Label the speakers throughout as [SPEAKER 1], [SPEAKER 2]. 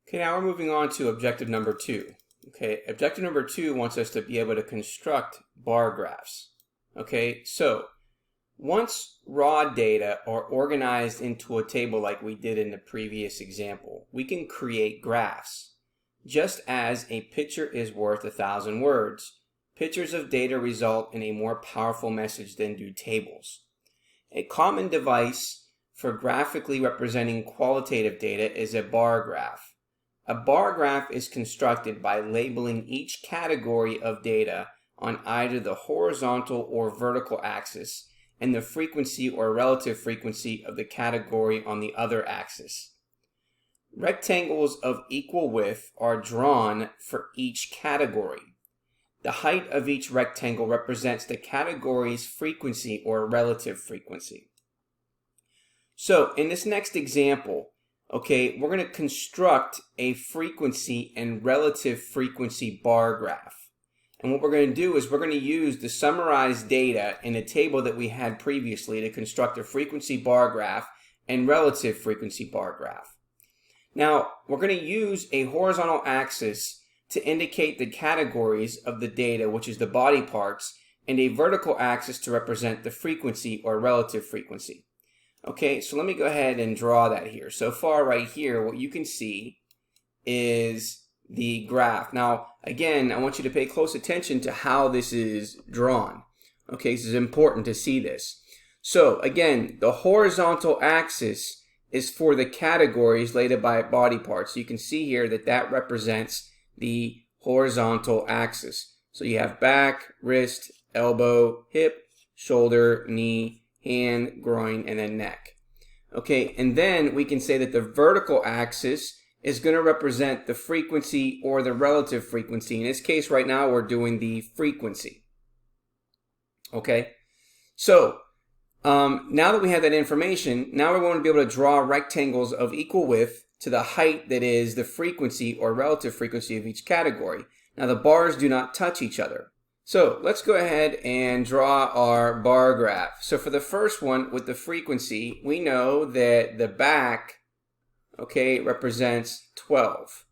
[SPEAKER 1] Okay, now we're moving on to objective number 2. Okay, objective number 2 wants us to be able to construct bar graphs. Okay, so once raw data are organized into a table like we did in the previous example, we can create graphs. Just as a picture is worth 1,000 words, pictures of data result in a more powerful message than do tables. A common device for graphically representing qualitative data is a bar graph. A bar graph is constructed by labeling each category of data on either the horizontal or vertical axis and the frequency or relative frequency of the category on the other axis. Rectangles of equal width are drawn for each category. The height of each rectangle represents the category's frequency or relative frequency. So in this next example, okay, we're going to construct a frequency and relative frequency bar graph. And what we're going to do is we're going to use the summarized data in a table that we had previously to construct a frequency bar graph and relative frequency bar graph. Now, we're going to use a horizontal axis to indicate the categories of the data, which is the body parts, and a vertical axis to represent the frequency or relative frequency. Okay, so let me go ahead and draw that here. So far right here, what you can see is the graph. Now, again, I want you to pay close attention to how this is drawn. Okay, this is important to see this. So again, the horizontal axis is for the categories laid by body parts. So you can see here that that represents the horizontal axis. So you have back, wrist, elbow, hip, shoulder, knee, hand, groin, and then neck. Okay, and then we can say that the vertical axis is going to represent the frequency or the relative frequency. In this case right now we're doing the frequency. Okay, so now that we have that information, now we're going to be able to draw rectangles of equal width to the height that is the frequency or relative frequency of each category. Now the bars do not touch each other. So let's go ahead and draw our bar graph. So for the first one with the frequency, we know that the back, okay, represents 12.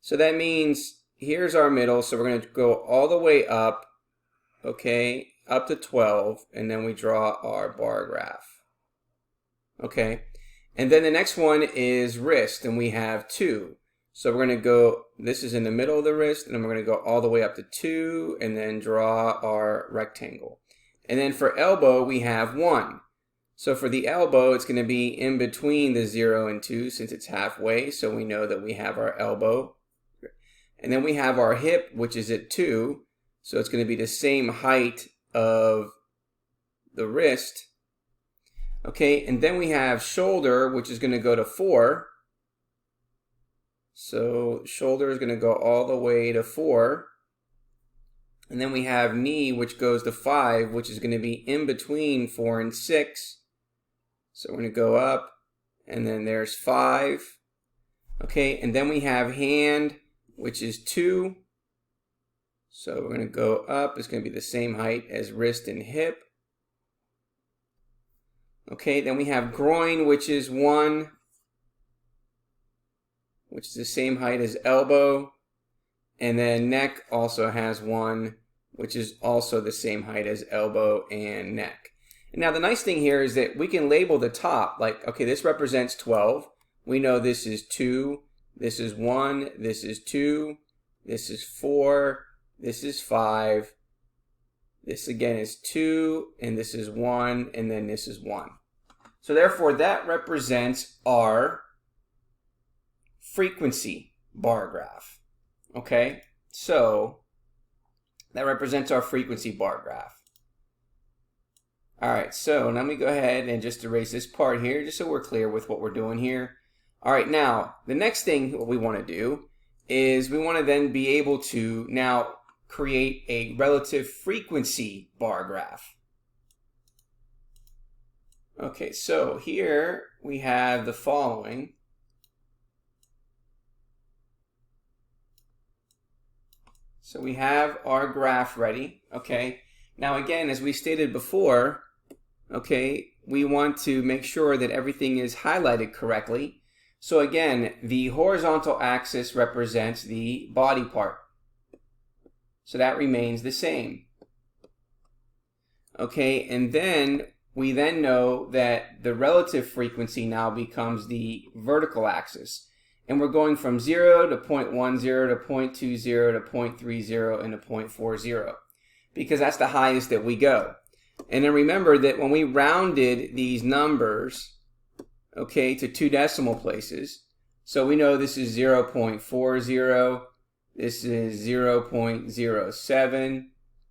[SPEAKER 1] So that means here's our middle. So we're going to go all the way up, okay, up to 12, and then we draw our bar graph. Okay, and then the next one is wrist, and we have 2. So we're going to go, this is in the middle of the wrist, and then we're going to go all the way up to 2, and then draw our rectangle. And then for elbow, we have 1. So for the elbow, it's going to be in between the 0 and 2 since it's halfway, so we know that we have our elbow. And then we have our hip, which is at 2, so it's going to be the same height of the wrist. Okay, and then we have shoulder, which is going to go to 4. So shoulder is going to go all the way to 4. And then we have knee, which goes to 5, which is going to be in between 4 and 6. So we're going to go up, and then there's 5. Okay, and then we have hand, which is 2. So we're going to go up. It's going to be the same height as wrist and hip. Okay, then we have groin, which is 1, which is the same height as elbow. And then neck also has 1, which is also the same height as elbow and neck. And now the nice thing here is that we can label the top, like, okay, this represents 12. We know this is 2, this is 1, this is 2, this is 4, this is 5, this again is 2, and this is 1, and then this is 1. So therefore that represents our frequency bar graph. Okay, so that represents our frequency bar graph. All right, so now let me go ahead and just erase this part here just so we're clear with what we're doing here. All right, now the next thing what we want to do is we want to then be able to now create a relative frequency bar graph. Okay, so here we have the following. So we have our graph ready. Okay, now again, as we stated before, okay, we want to make sure that everything is highlighted correctly. So again, the horizontal axis represents the body part. So that remains the same. Okay, and then we then know that the relative frequency now becomes the vertical axis. And we're going from 0 to 0.10 to 0.20 to 0.30 and to 0.40 because that's the highest that we go. And then remember that when we rounded these numbers, okay, to 2 decimal places, so we know this is 0.40, this is 0.07,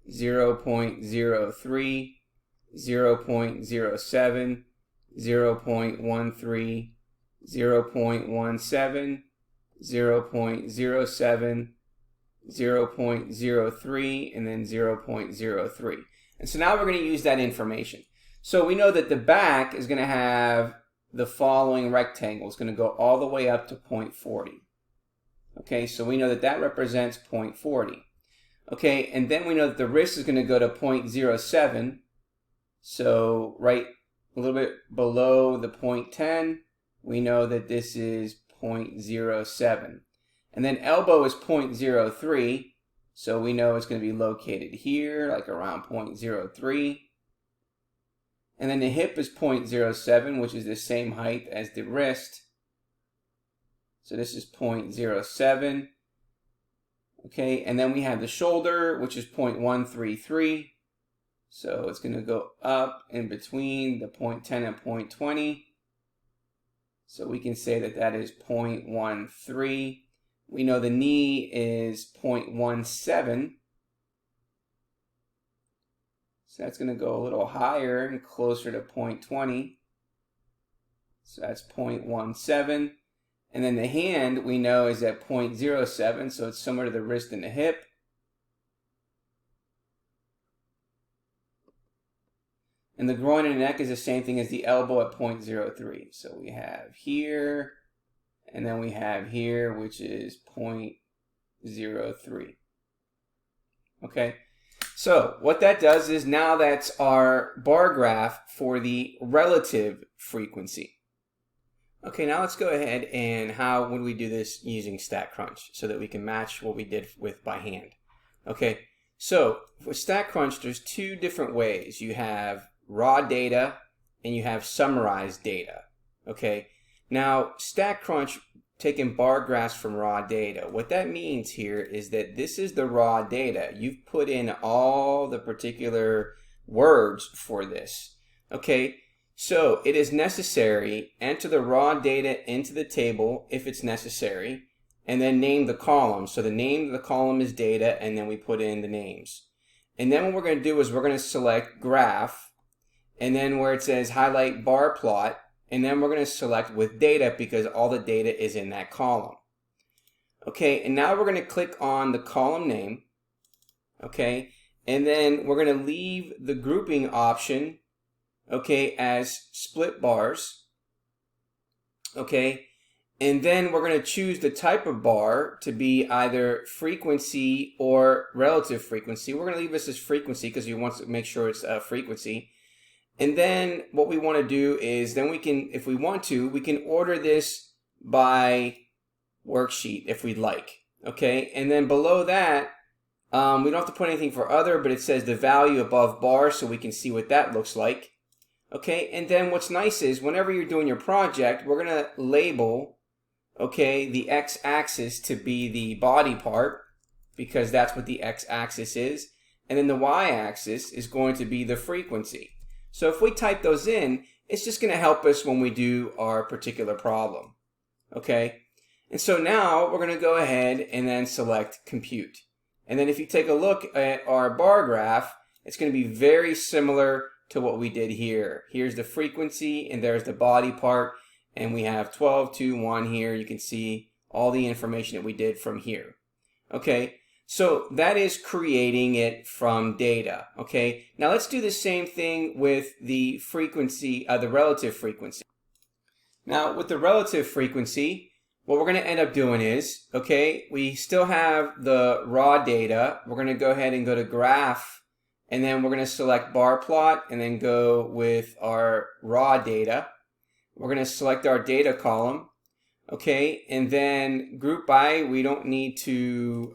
[SPEAKER 1] 0.03, 0.07, 0.13, 0.17, 0.07, 0.03, and then 0.03. And so now we're going to use that information. So we know that the back is going to have the following rectangle. It's going to go all the way up to 0.40. Okay, so we know that that represents 0.40. Okay, and then we know that the wrist is going to go to 0.07. So right a little bit below the 0.10, we know that this is 0.07. And then elbow is 0.03, so we know it's going to be located here, like around 0.03. And then the hip is 0.07, which is the same height as the wrist. So this is 0.07. Okay, and then we have the shoulder, which is 0.133. So it's going to go up in between the 0.10 and 0.20. So we can say that that is 0.13. We know the knee is 0.17. So that's going to go a little higher and closer to 0.20. So that's 0.17. And then the hand we know is at 0.07, so it's similar to the wrist and the hip. And the groin and the neck is the same thing as the elbow at 0.03. So we have here, and then we have here, which is 0.03. Okay, so what that does is now that's our bar graph for the relative frequency. Okay, now let's go ahead and how would we do this using Statcrunch so that we can match what we did with by hand. Okay, so with Statcrunch, there's two different ways. You have raw data and you have summarized data. Okay, now Statcrunch taking bar graphs from raw data. What that means here is that this is the raw data. You've put in all the particular words for this. Okay, so it is necessary, enter the raw data into the table if it's necessary, and then name the column. So the name of the column is data, and then we put in the names. And then what we're going to do is we're going to select graph, and then where it says highlight bar plot, and then we're going to select with data because all the data is in that column. Okay, and now we're going to click on the column name. Okay, and then we're going to leave the grouping option, okay, as split bars. Okay, and then we're going to choose the type of bar to be either frequency or relative frequency. We're going to leave this as frequency because we want to make sure it's frequency. And then what we want to do is then we can, if we want to, we can order this by worksheet if we'd like. Okay, and then below that, we don't have to put anything for other, but it says the value above bar so we can see what that looks like. Okay, and then what's nice is whenever you're doing your project, we're going to label, okay, the x-axis to be the body part because that's what the x-axis is. And then the y-axis is going to be the frequency. So if we type those in, it's just going to help us when we do our particular problem. Okay, and so now we're going to go ahead and then select compute. And then if you take a look at our bar graph, it's going to be very similar to what we did here. Here's the frequency and there's the body part, and we have 12, 2, 1 here. You can see all the information that we did from here. Okay, so that is creating it from data. Okay, now let's do the same thing with the frequency, the relative frequency. Now with the relative frequency, what we're going to end up doing is, okay, we still have the raw data. We're going to go ahead and go to graph, and then we're going to select bar plot and then go with our raw data. We're going to select our data column. Okay, and then group by, we don't need to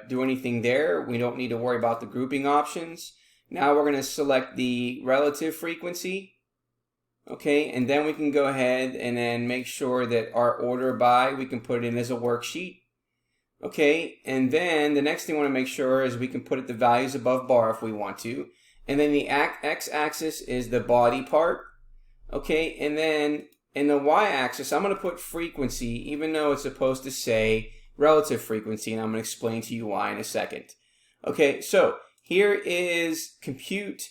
[SPEAKER 1] do anything there. We don't need to worry about the grouping options. Now we're going to select the relative frequency. Okay, and then we can go ahead and then make sure that our order by, we can put it in as a worksheet. Okay, and then the next thing we want to make sure is we can put the values above bar if we want to. And then the x-axis is the body part. Okay, and then in the y-axis, I'm going to put frequency, even though it's supposed to say relative frequency, and I'm going to explain to you why in a second. Okay, so here is compute,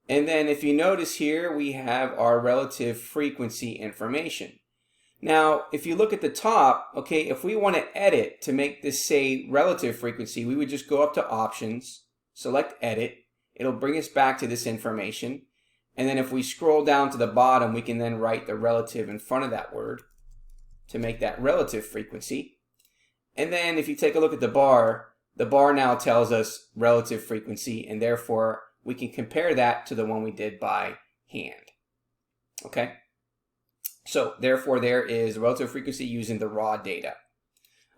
[SPEAKER 1] and then if you notice here, we have our relative frequency information. Now, if you look at the top, okay, if we want to edit to make this say relative frequency, we would just go up to options, select edit. It'll bring us back to this information. And then if we scroll down to the bottom, we can then write the relative in front of that word to make that relative frequency. And then if you take a look at the bar now tells us relative frequency, and therefore we can compare that to the one we did by hand. Okay? So therefore there is relative frequency using the raw data.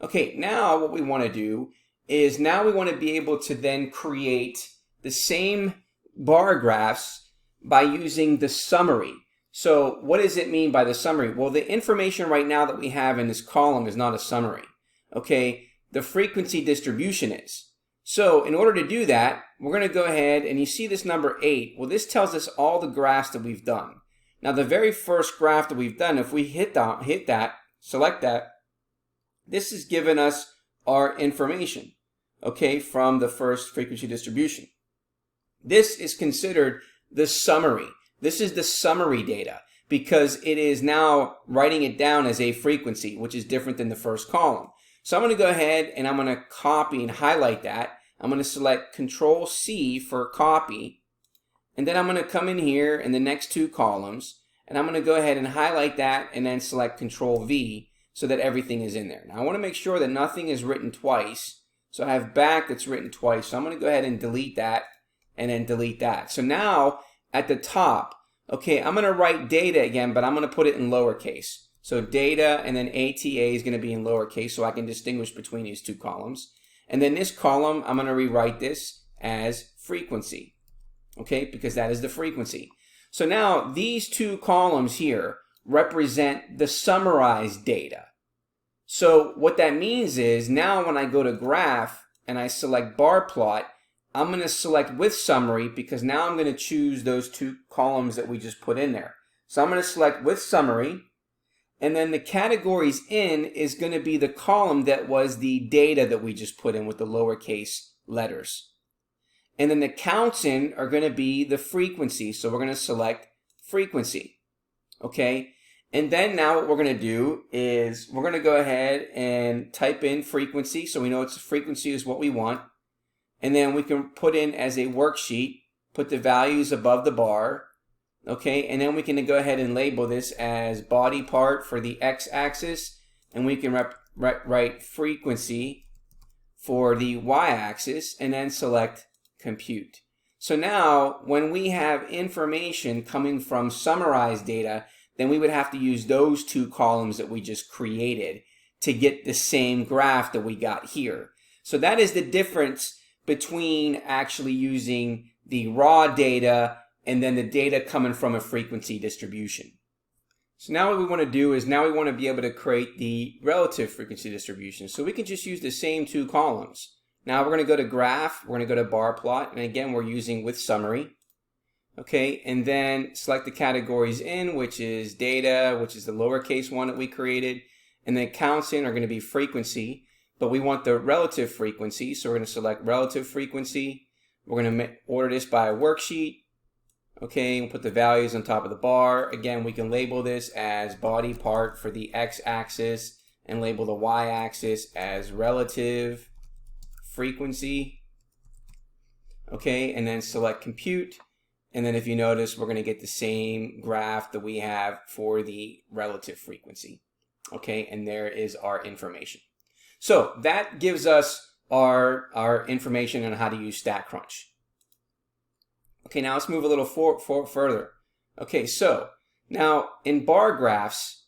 [SPEAKER 1] Okay, now what we want to do is now we want to be able to then create the same bar graphs by using the summary. So what does it mean by the summary? Well, the information right now that we have in this column is not a summary. Okay, the frequency distribution is. So in order to do that, we're going to go ahead and you see this number 8. Well, this tells us all the graphs that we've done. Now the very first graph that we've done, if we hit that, select that, this has given us our information, okay, from the first frequency distribution. This is considered the summary. This is the summary data because it is now writing it down as a frequency, which is different than the first column. So I'm going to go ahead and I'm going to copy and highlight that. I'm going to select Control C for copy. And then I'm going to come in here in the next two columns and I'm going to go ahead and highlight that and then select Control V so that everything is in there. Now I want to make sure that nothing is written twice. So I have back that's written twice. So I'm going to go ahead and delete that and then delete that. So now at the top, okay, I'm going to write data again, but I'm going to put it in lowercase. So data and then ATA is going to be in lowercase so I can distinguish between these two columns. And then this column, I'm going to rewrite this as frequency, okay, because that is the frequency. So now these two columns here represent the summarized data. So what that means is now when I go to graph and I select bar plot, I'm going to select with summary because now I'm going to choose those two columns that we just put in there. So I'm going to select with summary, and then the categories in is going to be the column that was the data that we just put in with the lowercase letters. And then the counts in are going to be the frequency. So we're going to select frequency. Okay. And then now what we're going to do is we're going to go ahead and type in frequency. So we know it's frequency is what we want. And then we can put in as a worksheet, put the values above the bar. Okay, and then we can go ahead and label this as body part for the x-axis, and we can write frequency for the y-axis, and then select compute. So now, when we have information coming from summarized data, then we would have to use those two columns that we just created to get the same graph that we got here. So that is the difference between actually using the raw data and then the data coming from a frequency distribution. So now what we want to do is now we want to be able to create the relative frequency distribution. So we can just use the same two columns. Now we're going to go to graph, we're going to go to bar plot, and again we're using with summary. Okay, and then select the categories in, which is data, which is the lowercase one that we created, and then counts in are going to be frequency, but we want the relative frequency, so we're going to select relative frequency. We're going to order this by a worksheet. Okay, we'll put the values on top of the bar. Again, we can label this as body part for the x-axis and label the y-axis as relative frequency. Okay, and then select compute. And then if you notice, we're going to get the same graph that we have for the relative frequency. Okay, and there is our information. So that gives us our information on how to use Statcrunch. Okay, now let's move a little further. Okay, so now in bar graphs,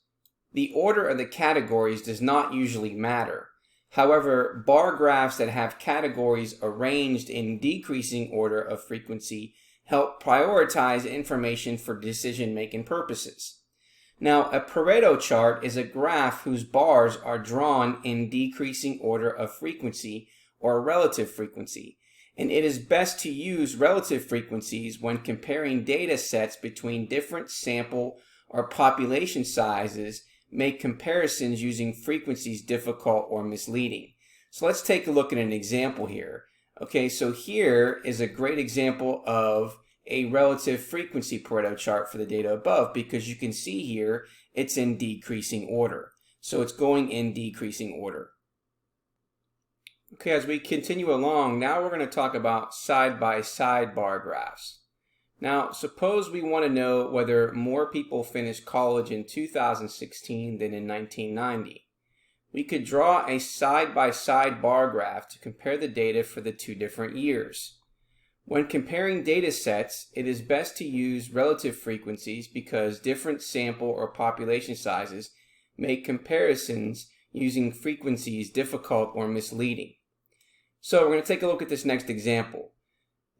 [SPEAKER 1] the order of the categories does not usually matter. However, bar graphs that have categories arranged in decreasing order of frequency help prioritize information for decision-making purposes. Now, a Pareto chart is a graph whose bars are drawn in decreasing order of frequency or relative frequency, and it is best to use relative frequencies when comparing data sets between different sample or population sizes. Make comparisons using frequencies difficult or misleading. So let's take a look at an example here. Okay, so here is a great example of a relative frequency Pareto chart for the data above, because you can see here it's in decreasing order. So it's going in decreasing order. Okay, as we continue along, now we're going to talk about side-by-side bar graphs. Now, suppose we want to know whether more people finished college in 2016 than in 1990. We could draw a side-by-side bar graph to compare the data for the two different years. When comparing data sets, it is best to use relative frequencies because different sample or population sizes make comparisons using frequencies difficult or misleading. So we're going to take a look at this next example.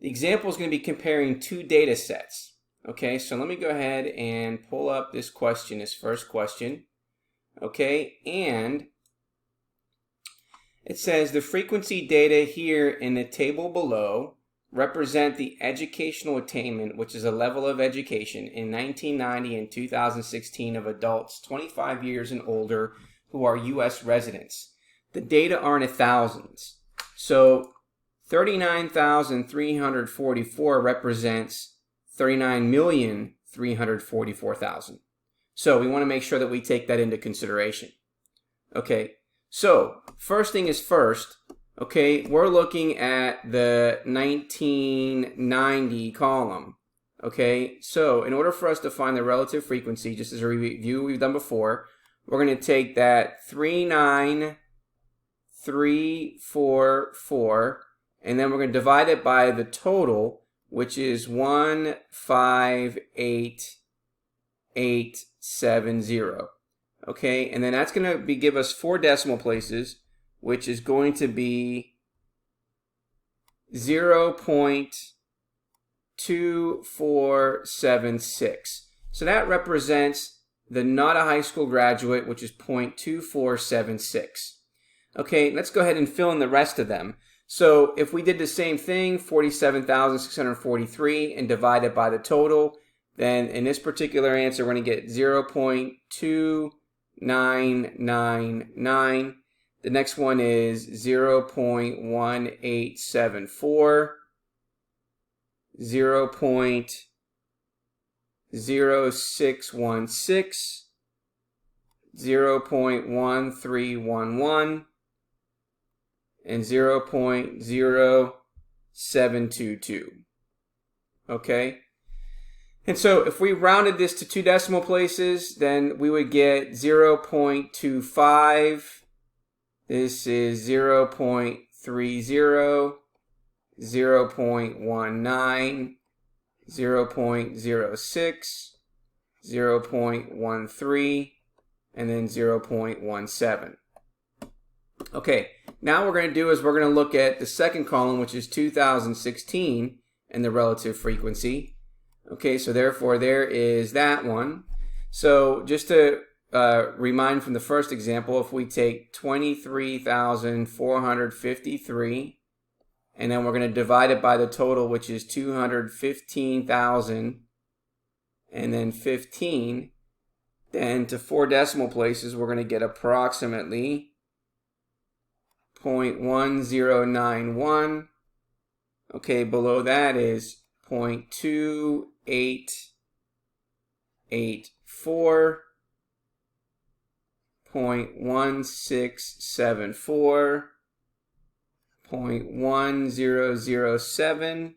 [SPEAKER 1] The example is going to be comparing two data sets. Okay, so let me go ahead and pull up this question, this first question. Okay, and it says the frequency data here in the table below represent the educational attainment, which is a level of education, in 1990 and 2016 of adults 25 years and older who are U.S. residents. The data are in thousands. So 39,344 represents 39,344,000. So we want to make sure that we take that into consideration. Okay, so first thing is first, okay, we're looking at the 1990 column. Okay, so in order for us to find the relative frequency, just as a review we've done before, we're going to take that 39,344, and then we're going to divide it by the total, which is 158,870. Okay, and then that's going to give us 4 decimal places, which is going to be 0.2476. So that represents the not a high school graduate, which is 0.2476. Okay, let's go ahead and fill in the rest of them. So if we did the same thing, 47,643, and divide it by the total, then in this particular answer, we're going to get 0.2999. The next one is 0.1874, 0.0616, 0.1311, and 0.0722. Okay? And so if we rounded this to 2 decimal places, then we would get 0.25. This is 0.30, 0.19, 0.06, 0.13, and then 0.17. Okay, now what we're going to do is we're going to look at the second column, which is 2016, and the relative frequency. Okay, so therefore there is that one. So just to remind from the first example, if we take 23,453, and then we're going to divide it by the total, which is 215,000, and then 15, then to 4 decimal places, we're going to get approximately 0.1091. Okay, below that is 0.2884, 0.1674, 0.1007,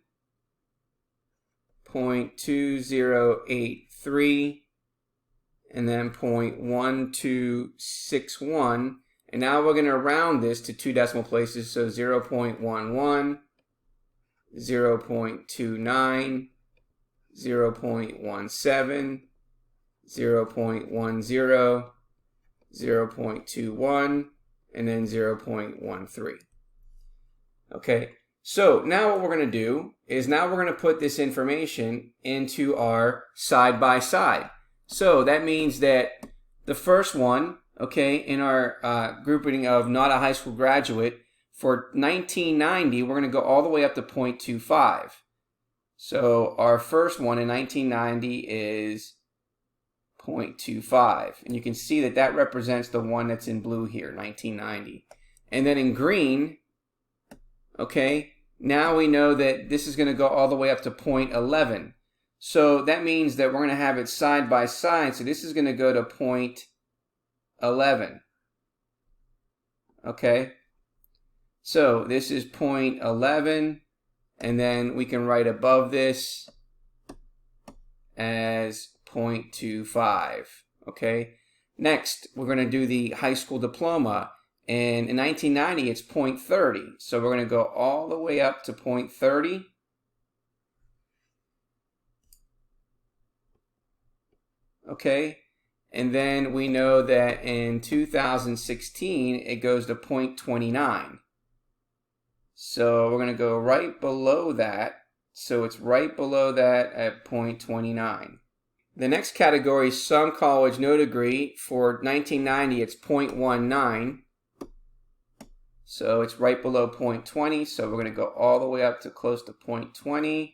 [SPEAKER 1] 0.2083, and then 0.1261. And now we're going to round this to 2 decimal places, so 0.11, 0.29, 0.17, 0.10, 0.21, and then 0.13. Okay, so now what we're going to do is now we're going to put this information into our side-by-side. So that means that the first one, okay, in our grouping of not a high school graduate, for 1990, we're going to go all the way up to 0.25. So our first one in 1990 is 0.25. And you can see that that represents the one that's in blue here, 1990. And then in green, okay, now we know that this is going to go all the way up to 0.11. So that means that we're going to have it side by side. So this is going to go to 0.11. Okay. So this is 0.11, and then we can write above this as 0.25. Okay. Next, we're going to do the high school diploma. And in 1990, it's 0.30. So we're going to go all the way up to 0.30. Okay. And then we know that in 2016, it goes to 0.29. So we're going to go right below that. So it's right below that at 0.29. The next category is some college no degree. For 1990, it's 0.19. So it's right below 0.20. So we're going to go all the way up to close to 0.20.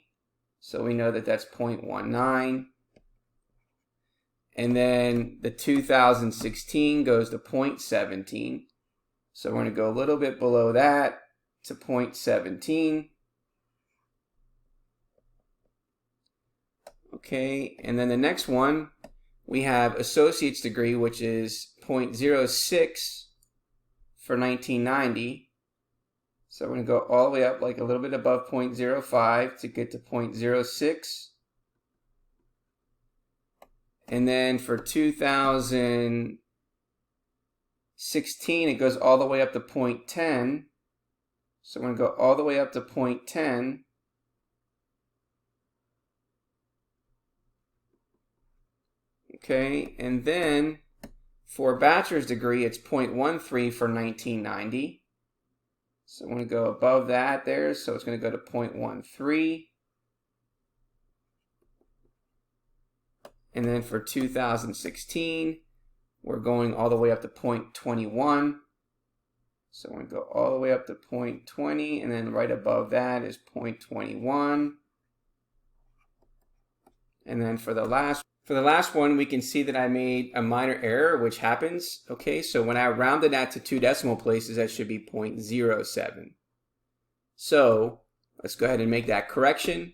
[SPEAKER 1] So we know that that's 0.19. And then the 2016 goes to 0.17. So we're going to go a little bit below that to 0.17. Okay, and then the next one, we have associate's degree, which is 0.06 for 1990. So we're going to go all the way up like a little bit above 0.05 to get to 0.06. And then for 2016, it goes all the way up to 0.10. So we're going to go all the way up to 0.10. Okay, and then for a bachelor's degree, it's 0.13 for 1990. So I'm going to go above that there, so it's going to go to 0.13. And then for 2016, we're going all the way up to 0.21. So we're going to go all the way up to 0.20, and then right above that is 0.21. And then for the last one, we can see that I made a minor error, which happens. Okay, so when I rounded that to 2 decimal places, that should be 0.07. So let's go ahead and make that correction.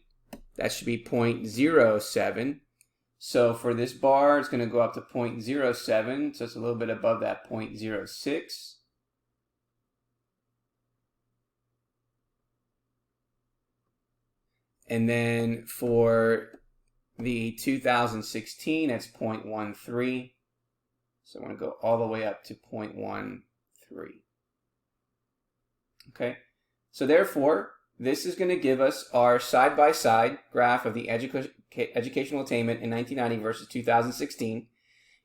[SPEAKER 1] That should be 0.07. So for this bar, it's going to go up to 0.07. So it's a little bit above that 0.06. And then for the 2016, it's 0.13. So I'm going to go all the way up to 0.13. Okay. So therefore, this is going to give us our side-by-side graph of the educational attainment in 1990 versus 2016.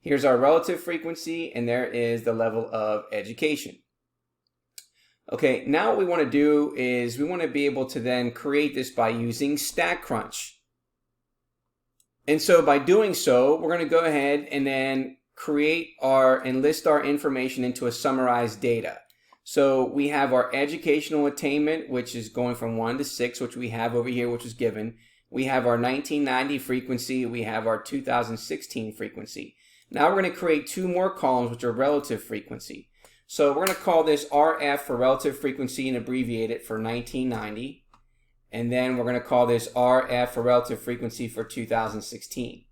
[SPEAKER 1] Here's our relative frequency, and there is the level of education. Okay, now what we want to do is we want to be able to then create this by using Statcrunch. And so by doing so, we're going to go ahead and then create and list our information into a summarized data. So we have our educational attainment, which is going from 1 to 6, which we have over here, which was given. We have our 1990 frequency. We have our 2016 frequency. Now we're going to create 2 more columns, which are relative frequency. So we're going to call this RF for relative frequency and abbreviate it for 1990. And then we're going to call this RF for relative frequency for 2016.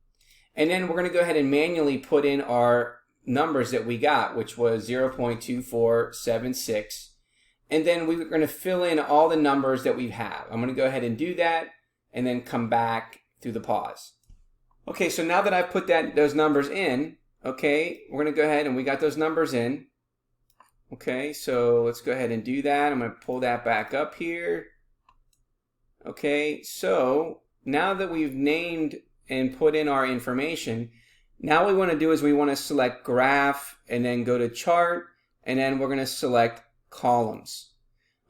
[SPEAKER 1] And then we're going to go ahead and manually put in our numbers that we got, which was 0.2476. And then we're going to fill in all the numbers that we have. I'm going to go ahead and do that and then come back through the pause. Okay, so now that I've put those numbers in, okay, we're going to go ahead and we got those numbers in. Okay, so let's go ahead and do that. I'm going to pull that back up here. Okay, so now that we've named and put in our information, Now what we want to do is we want to select graph and then go to chart, and then we're going to select columns.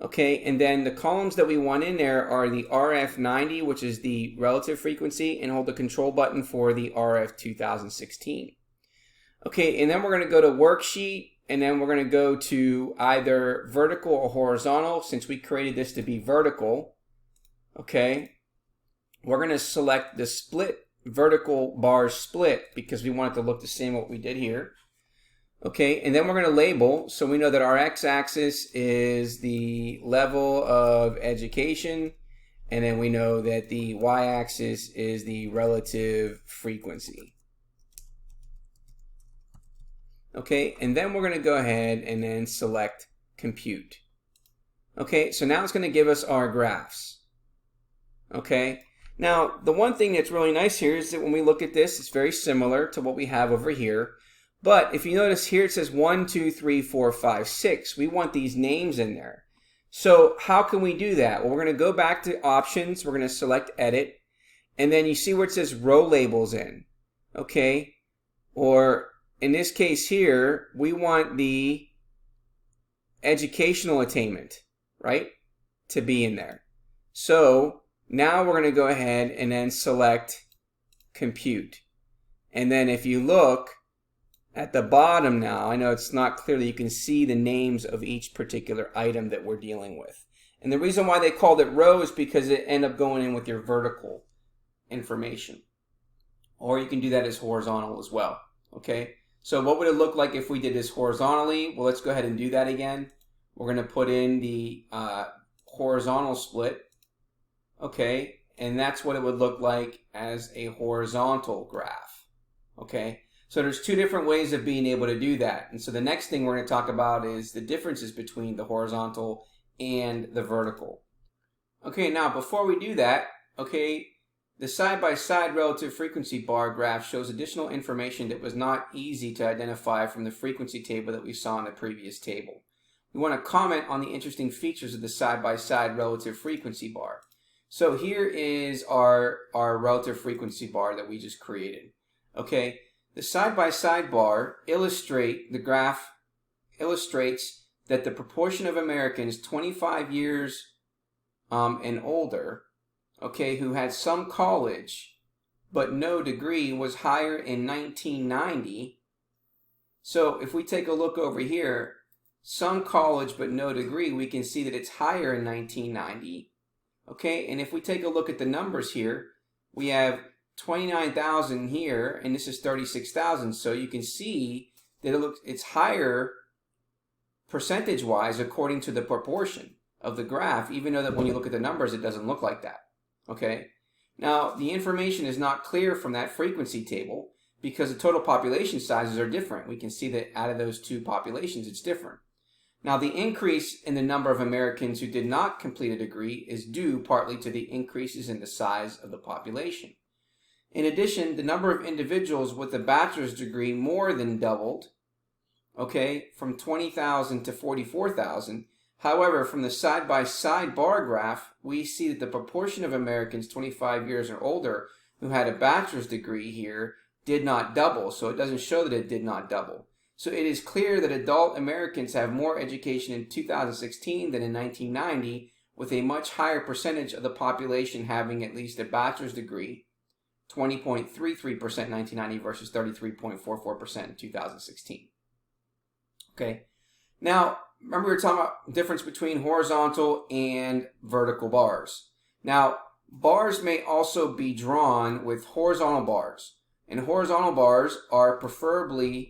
[SPEAKER 1] Okay, and then the columns that we want in there are the RF90, which is the relative frequency, and hold the control button for the RF 2016. Okay, and then we're going to go to worksheet, and then we're going to go to either vertical or horizontal. Since we created this to be vertical, okay, we're going to select the split, vertical bar split, because we want it to look the same what we did here. Okay, and then we're going to label, so we know that our x-axis is the level of education, and then we know that the y-axis is the relative frequency. Okay, and then we're going to go ahead and then select compute. Okay, so now it's going to give us our graphs. Okay, now the one thing that's really nice here is that when we look at this, it's very similar to what we have over here. But if you notice here, it says 1, 2, 3, 4, 5, 6. We want these names in there. So how can we do that? Well, we're going to go back to options. We're going to select edit. And then you see where it says row labels in. Okay. Or in this case here, we want the educational attainment, right, to be in there. So now we're going to go ahead and then select compute. And then if you look at the bottom now, I know it's not clear that you can see the names of each particular item that we're dealing with. And the reason why they called it row is because it ends up going in with your vertical information. Or you can do that as horizontal as well. Okay, so what would it look like if we did this horizontally? Well, let's go ahead and do that again. We're going to put in the horizontal split. Okay, and that's what it would look like as a horizontal graph. Okay. So there's two different ways of being able to do that. And so the next thing we're going to talk about is the differences between the horizontal and the vertical. Okay, now before we do that, okay, the side-by-side relative frequency bar graph shows additional information that was not easy to identify from the frequency table that we saw in the previous table. We want to comment on the interesting features of the side-by-side relative frequency bar. So here is our relative frequency bar that we just created. Okay. The side-by-side bar the graph illustrates that the proportion of Americans 25 years and older, okay, who had some college but no degree was higher in 1990. So if we take a look over here, some college but no degree, we can see that it's higher in 1990. Okay, and if we take a look at the numbers here, we have 29,000 here, and this is 36,000. So you can see that it's higher percentage-wise according to the proportion of the graph, even though that when you look at the numbers, it doesn't look like that. Okay. Now, the information is not clear from that frequency table because the total population sizes are different. We can see that out of those two populations, it's different. Now, the increase in the number of Americans who did not complete a degree is due partly to the increases in the size of the population. In addition, the number of individuals with a bachelor's degree more than doubled, okay, from 20,000 to 44,000. However, from the side-by-side bar graph, we see that the proportion of Americans 25 years or older who had a bachelor's degree here did not double, so it doesn't show that it did not double. So it is clear that adult Americans have more education in 2016 than in 1990, with a much higher percentage of the population having at least a bachelor's degree, 20.33% in 1990 versus 33.44% in 2016. Okay. Now, remember we were talking about the difference between horizontal and vertical bars. Now, bars may also be drawn with horizontal bars. And horizontal bars are preferable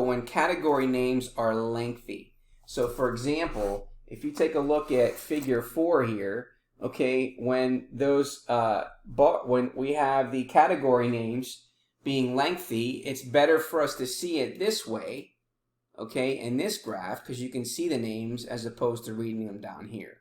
[SPEAKER 1] when category names are lengthy. So, for example, if you take a look at figure 4 here, okay, when when we have the category names being lengthy, it's better for us to see it this way, okay, in this graph, because you can see the names as opposed to reading them down here.